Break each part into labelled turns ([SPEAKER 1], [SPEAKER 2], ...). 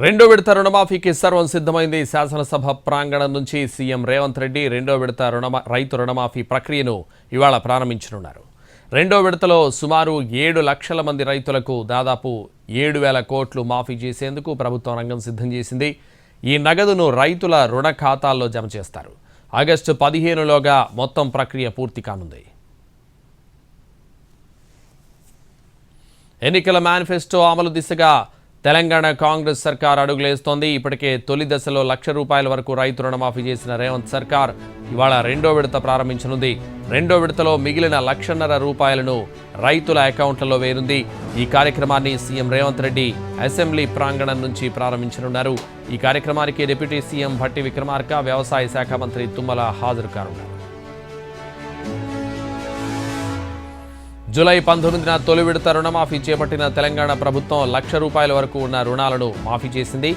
[SPEAKER 1] రెండో విడత రుణమాఫీకి సర్వం సిద్ధమైంది. శాసనసభ ప్రాంగణం నుంచి సీఎం రేవంత్ రెడ్డి రెండో విడత రైతు రుణమాఫీ ప్రక్రియను ఇవాళ ప్రారంభించనున్నారు. రెండో విడతలో సుమారు 7 లక్షల మంది రైతులకు దాదాపు 7,000 కోట్లు మాఫీ చేసేందుకు ప్రభుత్వం రంగం సిద్ధం చేసింది. ఈ నగదును రైతుల రుణ ఖాతాల్లో జమ చేస్తారు. ఆగస్టు 15లోగా మొత్తం ప్రక్రియ పూర్తి కానుంది. ఎన్నికల మేనిఫెస్టో అమలు దిశగా తెలంగాణ కాంగ్రెస్ సర్కార్ అడుగులేస్తోంది. ఇప్పటికే తొలి దశలో ₹1,00,000 వరకు రైతు రుణమాఫీ చేసిన రేవంత్ సర్కార్ ఇవాళ రెండో విడత ప్రారంభించనుంది. రెండో విడతలో మిగిలిన ₹1,50,000 రైతుల అకౌంట్లలో వేయనుంది. ఈ కార్యక్రమాన్ని సీఎం రేవంత్ రెడ్డి అసెంబ్లీ ప్రాంగణం నుంచి ప్రారంభించనున్నారు. ఈ కార్యక్రమానికి డిప్యూటీ సీఎం భట్టి విక్రమార్క, వ్యవసాయ శాఖ మంత్రి తుమ్మల హాజరు కానున్నారు. జూలై 19న తొలి విడత రుణమాఫీ చేపట్టిన తెలంగాణ ప్రభుత్వం ₹1,00,000 వరకు ఉన్న రుణాలను మాఫీ చేసింది.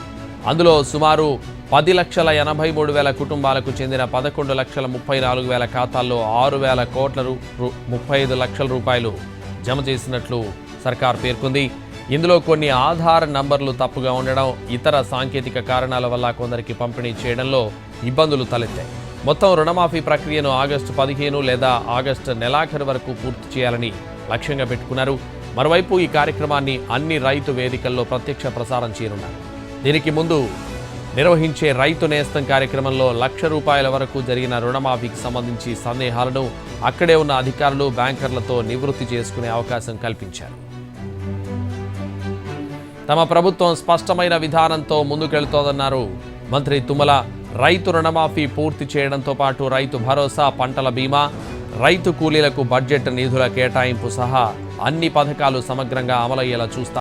[SPEAKER 1] అందులో సుమారు 10,83,000 కుటుంబాలకు చెందిన 11,34,000 ఖాతాల్లో 6,000 కోట్ల 35 లక్షల రూపాయలు జమ చేసినట్లు సర్కార్ పేర్కొంది. ఇందులో కొన్ని ఆధార్ నంబర్లు తప్పుగా ఉండడం, ఇతర సాంకేతిక కారణాల వల్ల కొందరికి పంపిణీ చేయడంలో ఇబ్బందులు తలెత్తాయి. మొత్తం రుణమాఫీ ప్రక్రియను ఆగస్టు 15 లేదా ఆగస్టు నెలాఖరు వరకు పూర్తి చేయాలని లక్ష్యంగా పెట్టుకున్నారు. మరోవైపు ఈ కార్యక్రమాన్ని అన్ని రైతు వేదికల్లో ప్రత్యక్ష ప్రసారం చేయనున్నారు. దీనికి ముందు నిర్వహించే రైతు నేస్తం కార్యక్రమంలో ₹1,00,000 వరకు జరిగిన రుణమాఫీకి సంబంధించి సందేహాలను అక్కడే ఉన్న అధికారులు, బ్యాంకర్లతో నివృత్తి చేసుకునే అవకాశం కల్పించారు. తమ ప్రభుత్వం స్పష్టమైన విధానంతో ముందుకెళ్తోందన్నారు మంత్రి తుమ్మల. రైతు రుణమాఫీ పూర్తి చేయడంతో పాటు రైతు భరోసా, పంటల బీమా, రైతు కూలీలకు బడ్జెట్ నిధుల కేటాయింపు సహా అన్ని పథకాలు సమగ్రంగా అమలయ్యేలా చూస్తారు.